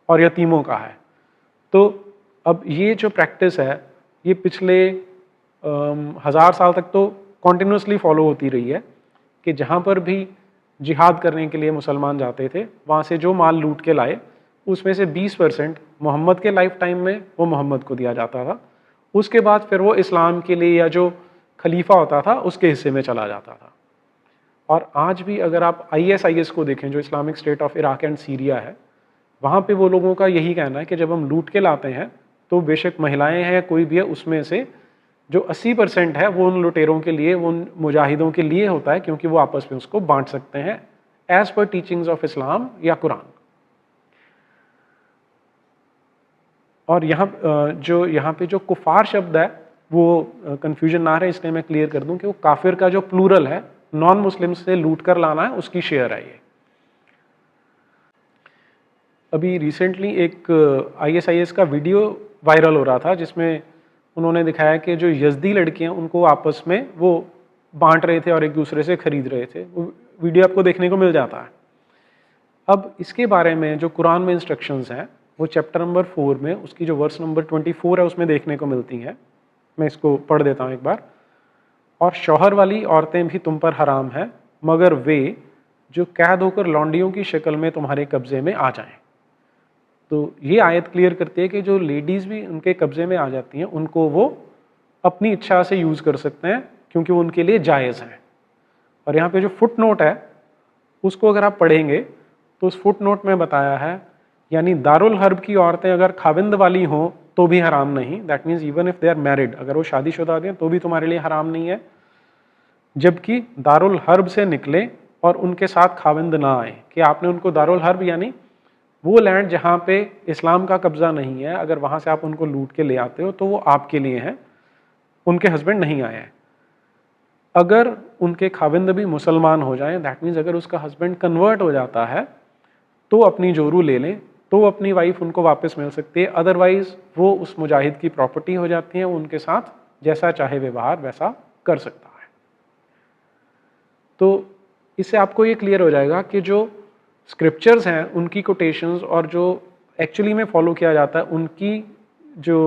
और यतीमों का है। तो अब ये जो प्रैक्टिस है ये पिछले 1000 साल तक तो कॉन्टिन्यूसली फॉलो होती रही है कि जहाँ पर भी जिहाद करने के लिए मुसलमान जाते थे वहाँ से जो माल लूट के लाए उसमें से 20% मोहम्मद के लाइफ टाइम में वो मोहम्मद को दिया जाता था। उसके बाद फिर वो इस्लाम के लिए या जो खलीफा होता था उसके हिस्से में चला जाता था। और आज भी अगर आप ISIS को देखें, जो Islamic state of Iraq and Syria है, वहाँ पे वो लोगों का यही कहना है कि जब हम लूट के लाते हैं तो बेशक महिलाएं हैं, कोई भी है, उसमें से जो 80% है वो उन लुटेरों के लिए, वो उन मुजाहिदों के लिए होता है, क्योंकि वो आपस में उसको बांट सकते हैं as per teachings of Islam या कुरान। और यहाँ पे जो कुफार शब्द है वो कंफ्यूजन ना रहे इसलिए मैं क्लियर कर दूं कि वो काफिर का जो प्लूरल है, नॉन मुस्लिम से लूट कर लाना है उसकी शेयर है ये। अभी रिसेंटली एक ISIS का वीडियो वायरल हो रहा था जिसमें उन्होंने दिखाया कि जो यज़दी लड़कियां उनको आपस में वो बांट रहे थे और एक दूसरे से खरीद रहे थे। वो वीडियो आपको देखने को मिल जाता है। अब इसके बारे में जो कुरान में इंस्ट्रक्शंस हैं वो चैप्टर नंबर 4 में उसकी जो वर्स नंबर 24 है उसमें देखने को मिलती हैं। मैं इसको पढ़ देता हूँ एक बार। और शौहर वाली औरतें भी तुम पर हराम हैं मगर वे जो कैद होकर लौंडियों की शक्ल में तुम्हारे कब्जे में आ जाएं। तो ये आयत क्लियर करती है कि जो लेडीज़ भी उनके कब्जे में आ जाती हैं उनको वो अपनी इच्छा से यूज़ कर सकते हैं क्योंकि वो उनके लिए जायज़ हैं। और यहाँ पे जो फुट नोट है उसको अगर आप पढ़ेंगे तो उस फुट नोट में बताया है, यानी दारुल हर्ब की औरतें अगर खाविंद वाली हों तो भी हराम नहीं, that means even if they are married, अगर वो शादीशुदा हैं तो भी तुम्हारे लिए हराम नहीं है, जबकि दारुल हर्ब से निकले और उनके साथ खाविंद ना आए। कि आपने उनको दारुल हर्ब यानी वो लैंड जहाँ पे इस्लाम का कब्जा नहीं है, अगर वहाँ से आप उनको लूट के ले आते हो तो वो आपके लिए हैं, उनके हस्बैंड नहीं आए हैं। अगर उनके खाविंद भी मुसलमान हो जाएं, दैट मीन्स अगर उसका हस्बैंड कन्वर्ट हो जाता है तो अपनी जोरू ले लें, तो अपनी वाइफ उनको वापस मिल सकती है। अदरवाइज वो उस मुजाहिद की प्रॉपर्टी हो जाती है, वो उनके साथ जैसा चाहे व्यवहार वैसा कर सकता है। तो इससे आपको ये क्लियर हो जाएगा कि जो स्क्रिप्चर्स हैं उनकी कोटेशंस और जो एक्चुअली में फॉलो किया जाता है उनकी जो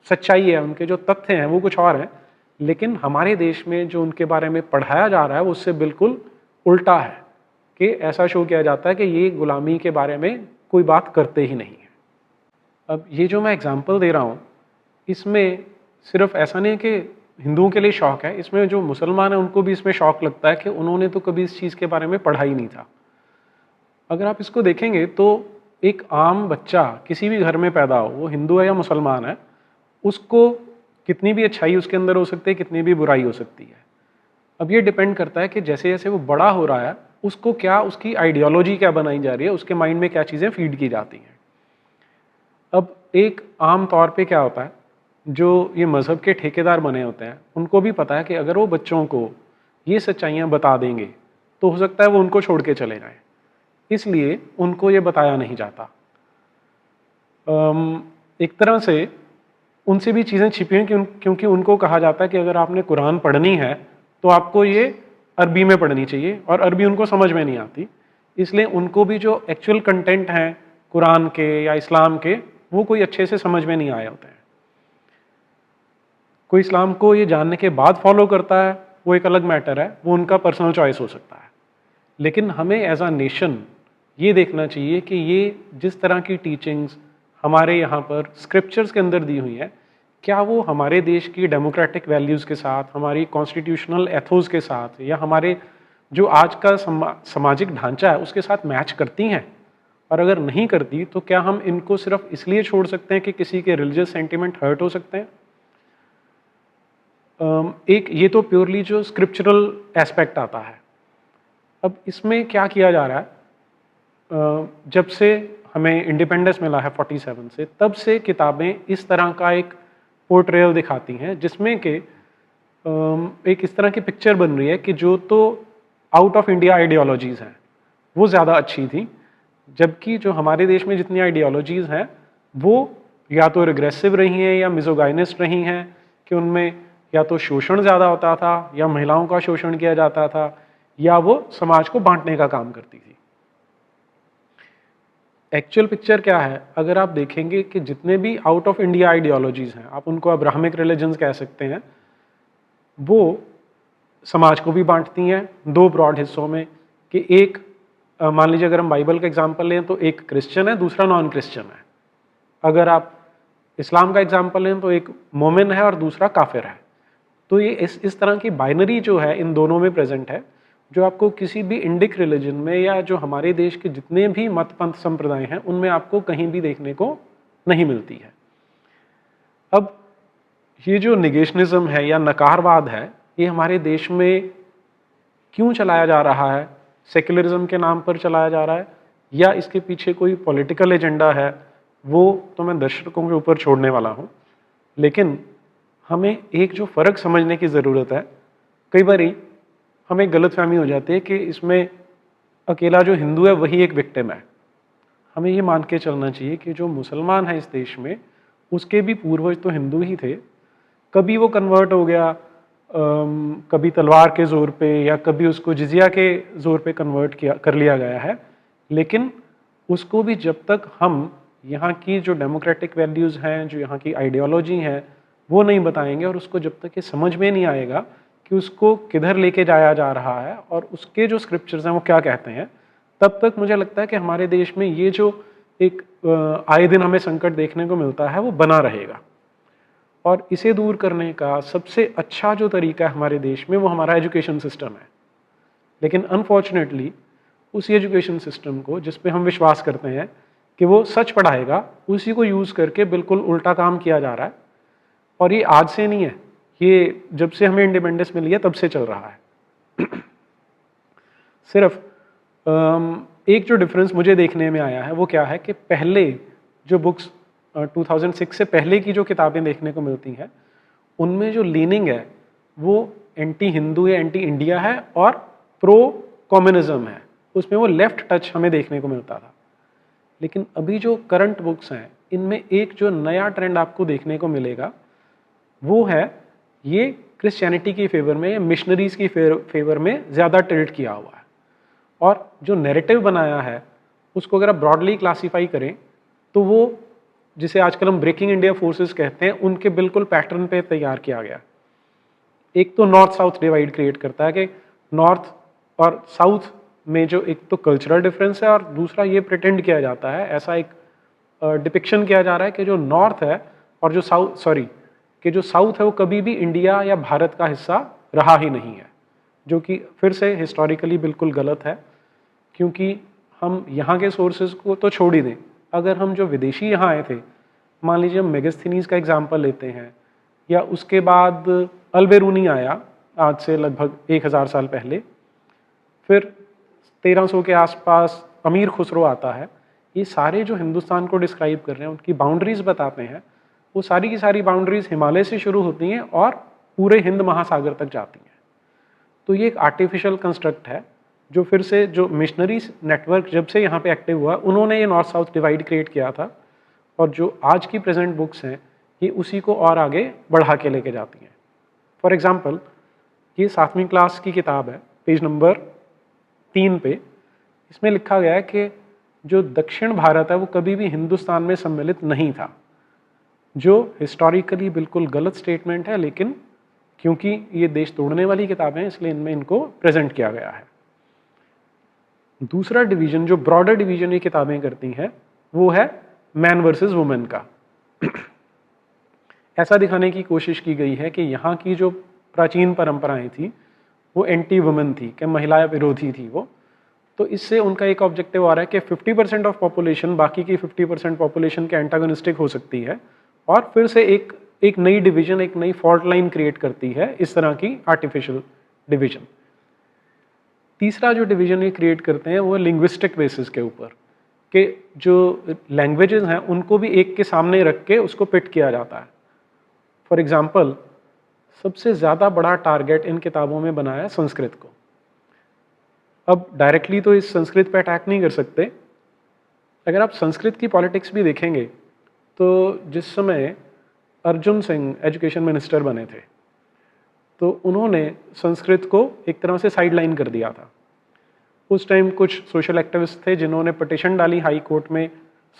सच्चाई है, उनके जो तथ्य हैं वो कुछ और हैं, लेकिन हमारे देश में जो उनके बारे में पढ़ाया जा रहा है उससे बिल्कुल उल्टा है कि ऐसा शो किया जाता है कि ये गुलामी के बारे में कोई बात करते ही नहीं है। अब ये जो मैं एग्जांपल दे रहा हूँ इसमें सिर्फ ऐसा नहीं कि हिंदुओं के लिए शौक है, इसमें जो मुसलमान हैं उनको भी इसमें शौक लगता है कि उन्होंने तो कभी इस चीज़ के बारे में पढ़ा ही नहीं था। अगर आप इसको देखेंगे तो एक आम बच्चा किसी भी घर में पैदा हो, वो हिंदू है या मुसलमान है, उसको कितनी भी अच्छाई उसके अंदर हो सकती है, कितनी भी बुराई हो सकती है। अब ये डिपेंड करता है कि जैसे जैसे वो बड़ा हो रहा है उसको क्या, उसकी आइडियोलॉजी क्या बनाई जा रही है, उसके माइंड में क्या चीज़ें फीड की जाती हैं। अब एक आम तौर पे क्या होता है, जो ये मज़हब के ठेकेदार बने होते हैं उनको भी पता है कि अगर वो बच्चों को ये सच्चाइयाँ बता देंगे तो हो सकता है वो उनको छोड़ के चले जाएं, इसलिए उनको ये बताया नहीं जाता। एक तरह से उनसे भी चीज़ें छिपी हैं क्योंकि उनको कहा जाता है कि अगर आपने कुरान पढ़नी है तो आपको ये अरबी में पढ़नी चाहिए, और अरबी उनको समझ में नहीं आती, इसलिए उनको भी जो एक्चुअल कंटेंट हैं कुरान के या इस्लाम के, वो कोई अच्छे से समझ में नहीं आए होते हैं। कोई इस्लाम को ये जानने के बाद फॉलो करता है वो एक अलग मैटर है, वो उनका पर्सनल चॉइस हो सकता है। लेकिन हमें एज अ नेशन ये देखना चाहिए कि ये जिस तरह की टीचिंग्स हमारे यहाँ पर स्क्रिप्चर्स के अंदर दी हुई है, क्या वो हमारे देश की डेमोक्रेटिक वैल्यूज़ के साथ, हमारी कॉन्स्टिट्यूशनल एथोस के साथ, या हमारे जो आज का सामाजिक ढांचा है उसके साथ मैच करती हैं। और अगर नहीं करती तो क्या हम इनको सिर्फ इसलिए छोड़ सकते हैं कि किसी के रिलीजियस सेंटिमेंट हर्ट हो सकते हैं। एक ये तो प्योरली जो स्क्रिप्चरल एस्पेक्ट आता है। अब इसमें क्या किया जा रहा है, जब से हमें इंडिपेंडेंस मिला है 47 से, तब से किताबें इस तरह का एक पोर्ट्रेयल दिखाती हैं जिसमें कि एक इस तरह की पिक्चर बन रही है कि जो तो आउट ऑफ इंडिया आइडियोलॉजीज़ हैं वो ज़्यादा अच्छी थी, जबकि जो हमारे देश में जितनी आइडियोलॉजीज़ हैं वो या तो रिग्रेसिव रही हैं या मिसोगाइनिस्ट रही हैं, कि उनमें या तो शोषण ज़्यादा होता था, या महिलाओं का शोषण किया जाता था, या वो समाज को बांटने का काम करती थी। एक्चुअल पिक्चर क्या है, अगर आप देखेंगे कि जितने भी आउट ऑफ इंडिया आइडियोलॉजीज़ हैं, आप उनको अब्राहमिक रिलीजन्स कह सकते हैं, वो समाज को भी बांटती हैं दो ब्रॉड हिस्सों में। कि एक मान लीजिए अगर हम बाइबल का एग्जांपल लें तो एक क्रिश्चियन है, दूसरा नॉन क्रिश्चियन है। अगर आप इस्लाम का एग्जांपल लें तो एक मोमिन है और दूसरा काफिर है। तो ये इस तरह की बाइनरी जो है इन दोनों में प्रेजेंट है, जो आपको किसी भी इंडिक रिलीजन में या जो हमारे देश के जितने भी मत पंथ संप्रदाय हैं उनमें आपको कहीं भी देखने को नहीं मिलती है। अब ये जो निगेशनिज्म है या नकारवाद है, ये हमारे देश में क्यों चलाया जा रहा है? सेक्युलरिज्म के नाम पर चलाया जा रहा है या इसके पीछे कोई पॉलिटिकल एजेंडा है, वो तो मैं दर्शकों के ऊपर छोड़ने वाला हूँ। लेकिन हमें एक जो फ़र्क समझने की ज़रूरत है, कई बार हमें गलतफहमी हो जाती है कि इसमें अकेला जो हिंदू है वही एक विक्टिम है। हमें ये मान के चलना चाहिए कि जो मुसलमान है इस देश में, उसके भी पूर्वज तो हिंदू ही थे। कभी वो कन्वर्ट हो गया, कभी तलवार के ज़ोर पे या कभी उसको जिजिया के ज़ोर पे कन्वर्ट कर लिया गया है। लेकिन उसको भी जब तक हम यहाँ की जो डेमोक्रेटिक वैल्यूज़ हैं, जो यहाँ की आइडियोलॉजी हैं, वो नहीं बताएंगे और उसको जब तक ये समझ में नहीं आएगा कि उसको किधर लेके जाया जा रहा है और उसके जो स्क्रिप्चर्स हैं वो क्या कहते हैं, तब तक मुझे लगता है कि हमारे देश में ये जो एक आए दिन हमें संकट देखने को मिलता है वो बना रहेगा। और इसे दूर करने का सबसे अच्छा जो तरीका है हमारे देश में वो हमारा एजुकेशन सिस्टम है। लेकिन अनफॉर्चुनेटली उसी एजुकेशन सिस्टम को, जिस पे हम विश्वास करते हैं कि वो सच पढ़ाएगा, उसी को यूज़ करके बिल्कुल उल्टा काम किया जा रहा है। और ये आज से नहीं है, ये जब से हमें इंडिपेंडेंस मिली है तब से चल रहा है। सिर्फ एक जो डिफरेंस मुझे देखने में आया है वो क्या है कि पहले जो बुक्स 2006 से पहले की जो किताबें देखने को मिलती हैं, उनमें जो लीनिंग है वो एंटी हिंदू या एंटी इंडिया है और प्रो कम्युनिज्म है, उसमें वो लेफ्ट टच हमें देखने को मिलता था। लेकिन अभी जो करंट बुक्स हैं, इनमें एक जो नया ट्रेंड आपको देखने को मिलेगा वो है ये क्रिश्चियनिटी की फेवर में या मिशनरीज की फेवर में ज़्यादा टिल्ट किया हुआ है। और जो नैरेटिव बनाया है उसको अगर आप ब्रॉडली क्लासीफाई करें तो वो जिसे आजकल हम ब्रेकिंग इंडिया फोर्सेस कहते हैं, उनके बिल्कुल पैटर्न पे तैयार किया गया। एक तो नॉर्थ साउथ डिवाइड क्रिएट करता है कि नॉर्थ और साउथ में जो एक तो कल्चरल डिफरेंस है और दूसरा ये प्रिटेंड किया जाता है, ऐसा एक डिपिक्शन किया जा रहा है कि जो नॉर्थ है और जो साउथ है वो कभी भी इंडिया या भारत का हिस्सा रहा ही नहीं है, जो कि फिर से हिस्टोरिकली बिल्कुल गलत है। क्योंकि हम यहाँ के सोर्सेज को तो छोड़ ही दें, अगर हम जो विदेशी यहाँ आए थे, मान लीजिए हम मेगास्थनीज का एग्जाम्पल लेते हैं, या उसके बाद अल्बेरूनी आया आज से लगभग 1000 साल पहले, फिर 1300 के आसपास अमीर खुसरो आता है। ये सारे जो हिंदुस्तान को डिस्क्राइब कर रहे हैं, उनकी बाउंड्रीज बताते हैं, वो सारी की सारी बाउंड्रीज हिमालय से शुरू होती हैं और पूरे हिंद महासागर तक जाती हैं। तो ये एक आर्टिफिशियल कंस्ट्रक्ट है, जो फिर से जो मिशनरी नेटवर्क जब से यहाँ पे एक्टिव हुआ, उन्होंने ये नॉर्थ साउथ डिवाइड क्रिएट किया था, और जो आज की प्रेजेंट बुक्स हैं ये उसी को और आगे बढ़ा के लेके जाती हैं। फॉर एग्जाम्पल, ये 7वीं क्लास की किताब है, पेज नंबर 3 पे इसमें लिखा गया है कि जो दक्षिण भारत है वो कभी भी हिंदुस्तान में सम्मिलित नहीं था, जो हिस्टोरिकली बिल्कुल गलत स्टेटमेंट है, लेकिन क्योंकि ये देश तोड़ने वाली किताबें हैं इसलिए इनमें इनको प्रेजेंट किया गया है। दूसरा डिवीजन, जो ब्रॉडर डिवीजन ये किताबें करती हैं, वो है मैन वर्सेस वुमेन का। ऐसा दिखाने की कोशिश की गई है कि यहाँ की जो प्राचीन परंपराएं थी वो एंटी वुमेन थी, कि महिला विरोधी थी वो। तो इससे उनका एक ऑब्जेक्टिव आ रहा है कि 50% ऑफ पॉपुलेशन बाकी की 50% पॉपुलेशन के एंटागोनिस्टिक हो सकती है, और फिर से एक नई डिवीजन, एक नई फॉल्ट लाइन क्रिएट करती है, इस तरह की आर्टिफिशियल डिवीजन। तीसरा जो डिवीजन ये क्रिएट करते हैं वो लिंग्विस्टिक बेसिस के ऊपर, कि जो लैंग्वेजेस हैं उनको भी एक के सामने रख के उसको पिट किया जाता है। फॉर एग्जाम्पल, सबसे ज़्यादा बड़ा टारगेट इन किताबों में बनाया है संस्कृत को। अब डायरेक्टली तो इस संस्कृत पे अटैक नहीं कर सकते। अगर आप संस्कृत की पॉलिटिक्स भी देखेंगे तो जिस समय अर्जुन सिंह एजुकेशन मिनिस्टर बने थे, तो उन्होंने संस्कृत को एक तरह से साइडलाइन कर दिया था। उस टाइम कुछ सोशल एक्टिविस्ट थे जिन्होंने पिटीशन डाली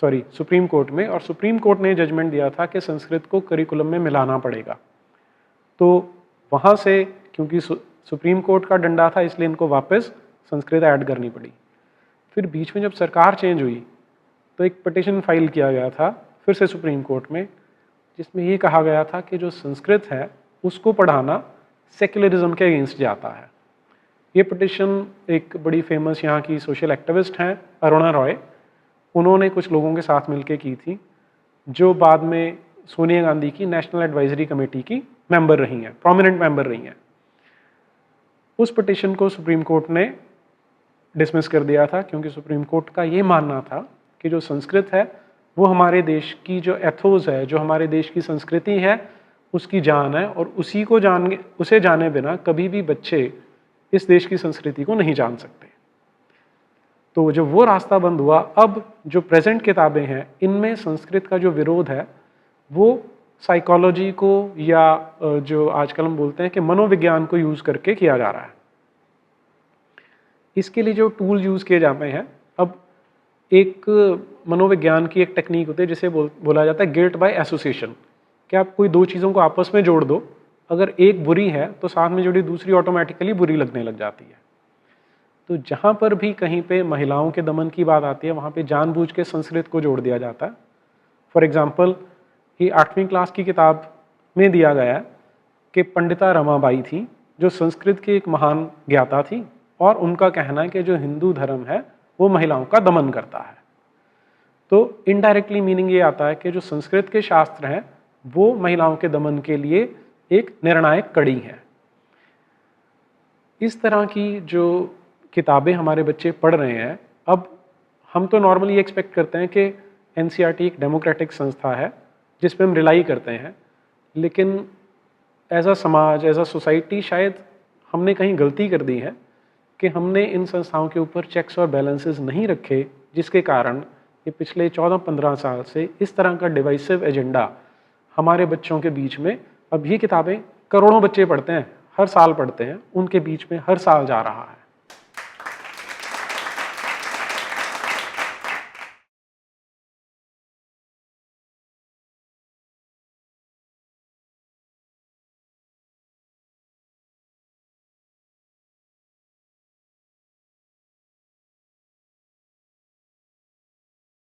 सुप्रीम कोर्ट में, और सुप्रीम कोर्ट ने जजमेंट दिया था कि संस्कृत को करिकुलम में मिलाना पड़ेगा। तो वहाँ से, क्योंकि सुप्रीम कोर्ट का डंडा था, इसलिए इनको वापस संस्कृत ऐड करनी पड़ी। फिर बीच में जब सरकार चेंज हुई तो एक पिटीशन फाइल किया गया था फिर से सुप्रीम कोर्ट में, जिसमें ये कहा गया था कि जो संस्कृत है उसको पढ़ाना सेक्युलरिज्म के अगेंस्ट जाता है। ये पिटीशन एक बड़ी फेमस यहाँ की सोशल एक्टिविस्ट हैं अरुणा रॉय, उन्होंने कुछ लोगों के साथ मिलकर की थी, जो बाद में सोनिया गांधी की नेशनल एडवाइजरी कमेटी की मेंबर रही हैं, प्रोमिनेंट मेंबर रही हैं। उस पिटीशन को सुप्रीम कोर्ट ने डिसमिस कर दिया था, क्योंकि सुप्रीम कोर्ट का ये मानना था कि जो संस्कृत है वो हमारे देश की जो एथोस है, जो हमारे देश की संस्कृति है, उसकी जान है, और उसे जाने बिना कभी भी बच्चे इस देश की संस्कृति को नहीं जान सकते। तो जब वो रास्ता बंद हुआ, अब जो प्रेजेंट किताबें हैं इनमें संस्कृत का जो विरोध है वो साइकोलॉजी को, या जो आजकल हम बोलते हैं कि मनोविज्ञान को यूज करके किया जा रहा है। इसके लिए जो टूल यूज किए जाते हैं, अब एक मनोविज्ञान की एक टेक्निक होती है जिसे बोला जाता है गिल्ट बाय एसोसिएशन, कि आप कोई दो चीज़ों को आपस में जोड़ दो, अगर एक बुरी है तो साथ में जुड़ी दूसरी ऑटोमेटिकली बुरी लगने लग जाती है। तो जहाँ पर भी कहीं पे महिलाओं के दमन की बात आती है वहाँ पे जानबूझ के संस्कृत को जोड़ दिया जाता है। फॉर एग्जाम्पल, ये 8वीं क्लास की किताब में दिया गया है कि पंडिता रमाबाई थी, जो संस्कृत की एक महान ज्ञाता थी, और उनका कहना है कि जो हिंदू धर्म है वो महिलाओं का दमन करता है। तो इनडायरेक्टली मीनिंग ये आता है कि जो संस्कृत के शास्त्र हैं वो महिलाओं के दमन के लिए एक निर्णायक कड़ी है। इस तरह की जो किताबें हमारे बच्चे पढ़ रहे हैं, अब हम तो नॉर्मली एक्सपेक्ट करते हैं कि एनसीईआरटी एक डेमोक्रेटिक संस्था है जिस पे हम रिलाई करते हैं, लेकिन एज अ समाज, एज अ सोसाइटी शायद हमने कहीं गलती कर दी है कि हमने इन संस्थाओं के ऊपर चेक्स और बैलेंसेस नहीं रखे, जिसके कारण ये पिछले 14-15 साल से इस तरह का डिवाइसिव एजेंडा हमारे बच्चों के बीच में, अब ये किताबें करोड़ों बच्चे पढ़ते हैं, हर साल पढ़ते हैं, उनके बीच में हर साल जा रहा है।